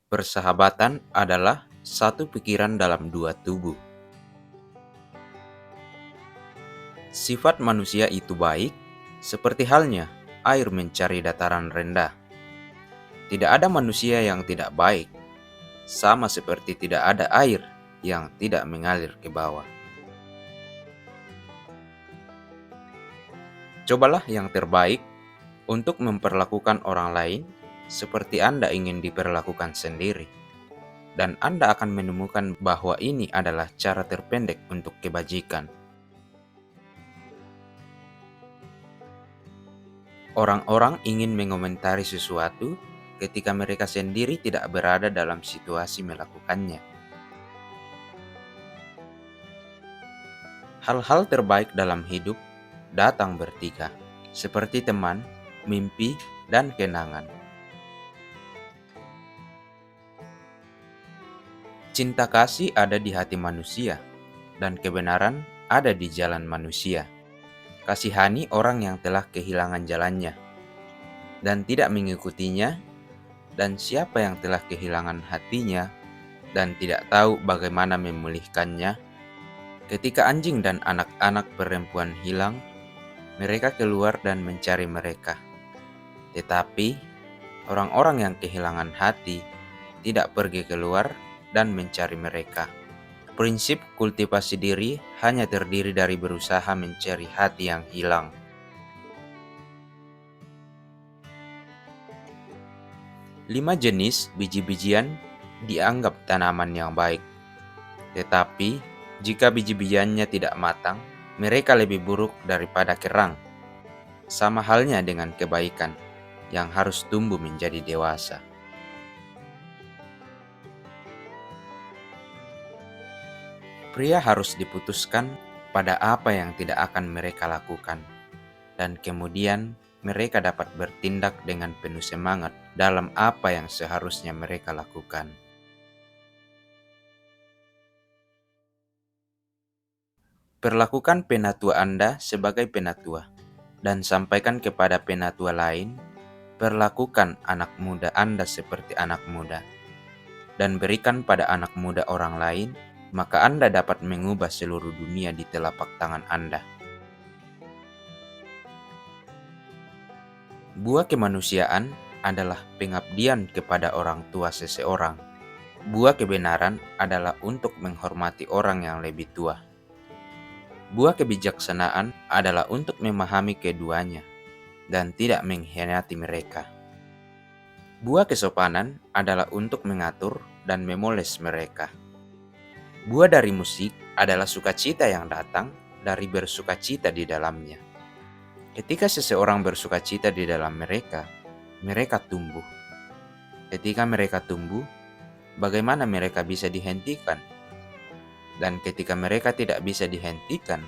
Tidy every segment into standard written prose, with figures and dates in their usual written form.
Persahabatan adalah satu pikiran dalam dua tubuh. Sifat manusia itu baik, seperti halnya air mencari dataran rendah. Tidak ada manusia yang tidak baik, sama seperti tidak ada air yang tidak mengalir ke bawah. Cobalah yang terbaik untuk memperlakukan orang lain seperti Anda ingin diperlakukan sendiri, dan Anda akan menemukan bahwa ini adalah cara terpendek untuk kebajikan. Orang-orang ingin mengomentari sesuatu ketika mereka sendiri tidak berada dalam situasi melakukannya. Hal-hal terbaik dalam hidup datang bertiga, seperti teman, mimpi, dan kenangan. Cinta kasih ada di hati manusia, dan kebenaran ada di jalan manusia. Kasihani orang yang telah kehilangan jalannya dan tidak mengikutinya, dan siapa yang telah kehilangan hatinya dan tidak tahu bagaimana memulihkannya. Ketika anjing dan anak-anak perempuan hilang, mereka keluar dan mencari mereka. Tetapi orang-orang yang kehilangan hati tidak pergi keluar dan mencari mereka. Prinsip kultivasi diri hanya terdiri dari berusaha mencari hati yang hilang. Lima jenis biji-bijian dianggap tanaman yang baik. Tetapi, jika biji-bijiannya tidak matang, mereka lebih buruk daripada kerang. Sama halnya dengan kebaikan yang harus tumbuh menjadi dewasa. Pria harus diputuskan pada apa yang tidak akan mereka lakukan, dan kemudian mereka dapat bertindak dengan penuh semangat dalam apa yang seharusnya mereka lakukan. Perlakukan penatua Anda sebagai penatua, dan sampaikan kepada penatua lain, perlakukan anak muda Anda seperti anak muda, dan berikan pada anak muda orang lain, maka Anda dapat mengubah seluruh dunia di telapak tangan Anda. Buah kemanusiaan adalah pengabdian kepada orang tua seseorang. Buah kebenaran adalah untuk menghormati orang yang lebih tua. Buah kebijaksanaan adalah untuk memahami keduanya dan tidak mengkhianati mereka. Buah kesopanan adalah untuk mengatur dan memoles mereka. Buah dari musik adalah sukacita yang datang dari bersukacita di dalamnya. Ketika seseorang bersukacita di dalam mereka, mereka tumbuh. Ketika mereka tumbuh, bagaimana mereka bisa dihentikan? Dan ketika mereka tidak bisa dihentikan,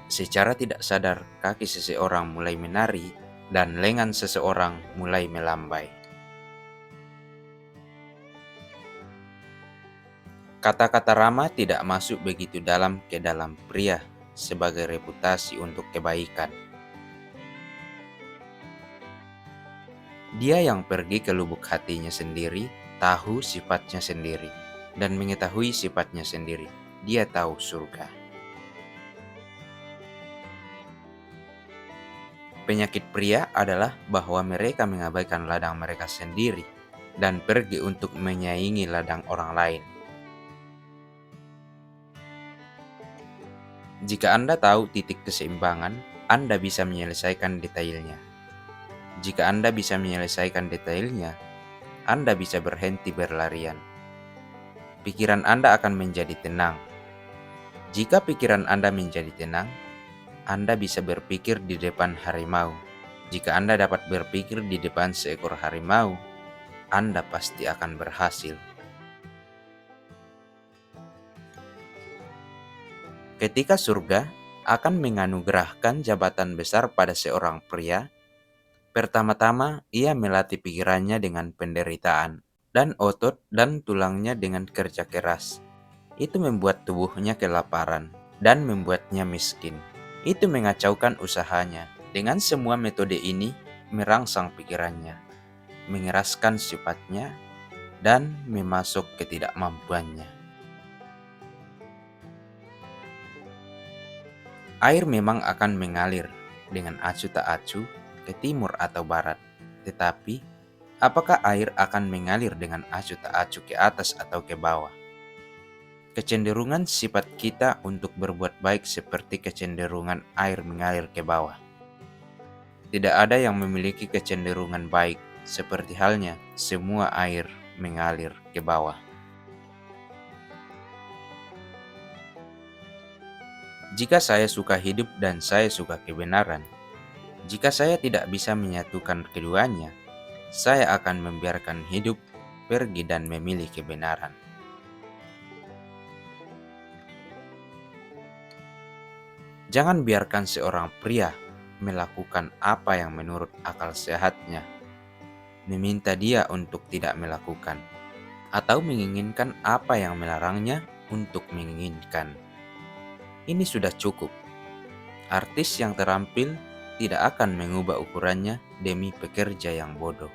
secara tidak sadar kaki seseorang mulai menari dan lengan seseorang mulai melambai. Kata-kata ramah tidak masuk begitu dalam ke dalam pria sebagai reputasi untuk kebaikan. Dia yang pergi ke lubuk hatinya sendiri, tahu sifatnya sendiri, dan mengetahui sifatnya sendiri. Dia tahu surga. Penyakit pria adalah bahwa mereka mengabaikan ladang mereka sendiri dan pergi untuk menyaingi ladang orang lain. Jika Anda tahu titik keseimbangan, Anda bisa menyelesaikan detailnya. Jika Anda bisa menyelesaikan detailnya, Anda bisa berhenti berlarian. Pikiran Anda akan menjadi tenang. Jika pikiran Anda menjadi tenang, Anda bisa berpikir di depan harimau. Jika Anda dapat berpikir di depan seekor harimau, Anda pasti akan berhasil. Ketika surga akan menganugerahkan jabatan besar pada seorang pria, pertama-tama ia melatih pikirannya dengan penderitaan, dan otot dan tulangnya dengan kerja keras. Itu membuat tubuhnya kelaparan dan membuatnya miskin. Itu mengacaukan usahanya. Dengan semua metode ini, merangsang pikirannya, mengeraskan sifatnya, dan memasuk ketidakmampuannya. Air memang akan mengalir dengan acuh tak acuh ke timur atau barat, tetapi apakah air akan mengalir dengan acuh tak acuh ke atas atau ke bawah? Kecenderungan sifat kita untuk berbuat baik seperti kecenderungan air mengalir ke bawah. Tidak ada yang memiliki kecenderungan baik, seperti halnya semua air mengalir ke bawah. Jika saya suka hidup dan saya suka kebenaran, jika saya tidak bisa menyatukan keduanya, saya akan membiarkan hidup pergi dan memilih kebenaran. Jangan biarkan seorang pria melakukan apa yang menurut akal sehatnya, meminta dia untuk tidak melakukan, atau menginginkan apa yang melarangnya untuk menginginkan. Ini sudah cukup. Artis yang terampil tidak akan mengubah ukurannya demi pekerja yang bodoh.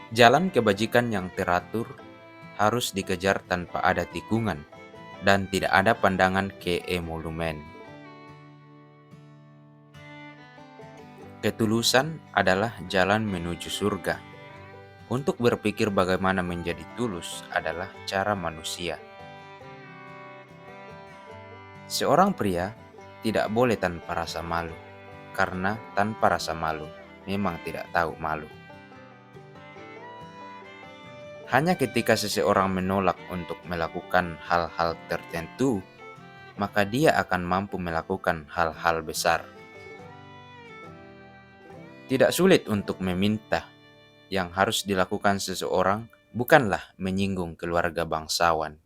Jalan kebajikan yang teratur harus dikejar tanpa ada tikungan dan tidak ada pandangan ke emolumen. Ketulusan adalah jalan menuju surga. Untuk berpikir bagaimana menjadi tulus adalah cara manusia. Seorang pria tidak boleh tanpa rasa malu, karena tanpa rasa malu memang tidak tahu malu. Hanya ketika seseorang menolak untuk melakukan hal-hal tertentu, maka dia akan mampu melakukan hal-hal besar. Tidak sulit untuk meminta. Yang harus dilakukan seseorang bukanlah menyinggung keluarga bangsawan.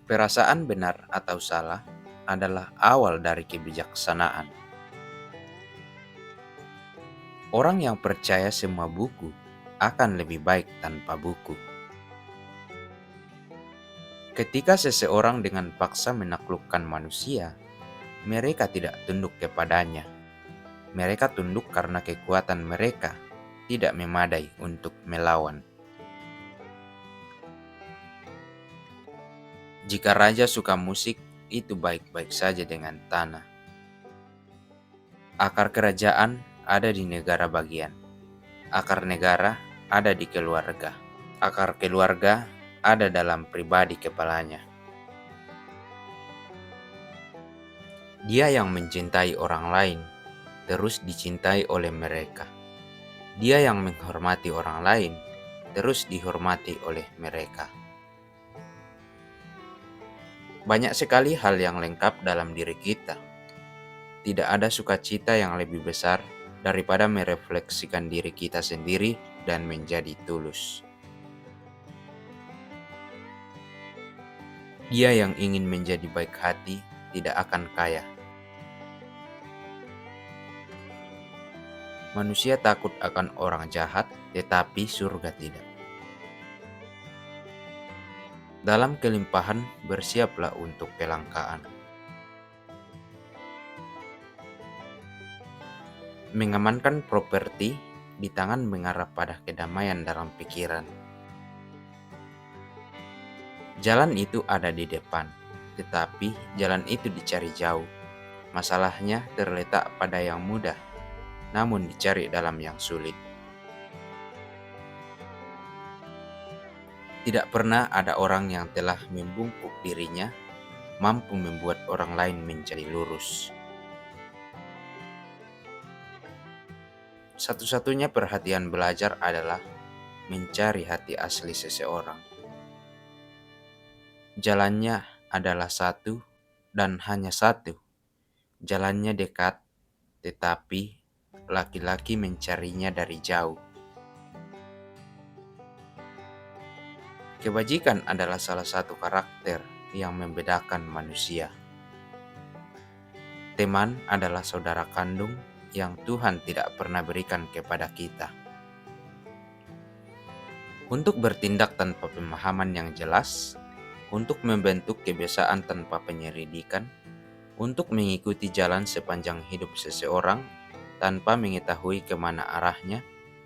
Perasaan benar atau salah adalah awal dari kebijaksanaan. Orang yang percaya semua buku akan lebih baik tanpa buku. Ketika seseorang dengan paksa menaklukkan manusia, mereka tidak tunduk kepadanya. Mereka tunduk karena kekuatan mereka tidak memadai untuk melawan. Jika raja suka musik, itu baik-baik saja dengan tanah. Akar kerajaan ada di negara bagian. Akar negara ada di keluarga. Akar keluarga ada dalam pribadi kepalanya. Dia yang mencintai orang lain terus dicintai oleh mereka. Dia yang menghormati orang lain terus dihormati oleh mereka. Banyak sekali hal yang lengkap dalam diri kita. Tidak ada sukacita yang lebih besar daripada merefleksikan diri kita sendiri dan menjadi tulus. Dia yang ingin menjadi baik hati tidak akan kaya. Manusia takut akan orang jahat, tetapi surga tidak. Dalam kelimpahan bersiaplah untuk kelangkaan. Mengamankan properti di tangan mengarah pada kedamaian dalam pikiran. Jalan itu ada di depan, tetapi jalan itu dicari jauh. Masalahnya terletak pada yang mudah, namun dicari dalam yang sulit. Tidak pernah ada orang yang telah membungkuk dirinya mampu membuat orang lain menjadi lurus. Satu-satunya perhatian belajar adalah mencari hati asli seseorang. Jalannya adalah satu dan hanya satu. Jalannya dekat, tetapi laki-laki mencarinya dari jauh. Kebajikan adalah salah satu karakter yang membedakan manusia. Teman adalah saudara kandung yang Tuhan tidak pernah berikan kepada kita. Untuk bertindak tanpa pemahaman yang jelas, untuk membentuk kebiasaan tanpa penyelidikan, untuk mengikuti jalan sepanjang hidup seseorang tanpa mengetahui kemana arahnya.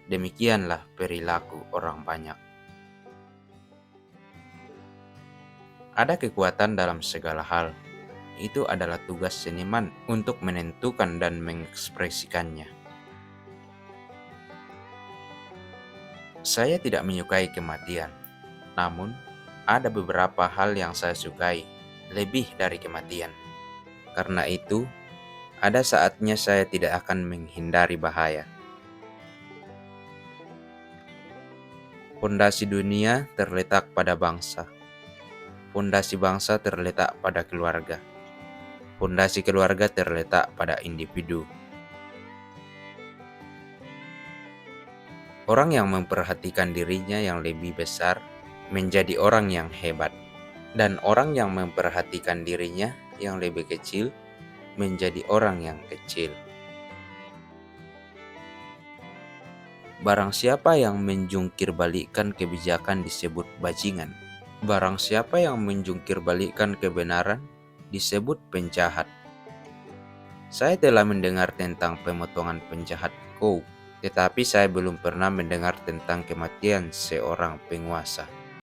Demikianlah perilaku orang banyak. Ada kekuatan dalam segala hal. Itu adalah tugas seniman untuk menentukan dan mengekspresikannya. Saya tidak menyukai kematian, namun ada beberapa hal yang saya sukai lebih dari kematian. Karena itu, ada saatnya saya tidak akan menghindari bahaya. Fondasi dunia terletak pada bangsa. Fondasi bangsa terletak pada keluarga. Fondasi keluarga terletak pada individu. Orang yang memperhatikan dirinya yang lebih besar menjadi orang yang hebat, dan orang yang memperhatikan dirinya yang lebih kecil menjadi orang yang kecil. Barang siapa yang menjungkir balikkan kebijakan disebut bajingan. Barang siapa yang menjungkir balikkan kebenaran disebut penjahat. Saya telah mendengar tentang pemotongan penjahat kau, tetapi saya belum pernah mendengar tentang kematian seorang penguasa.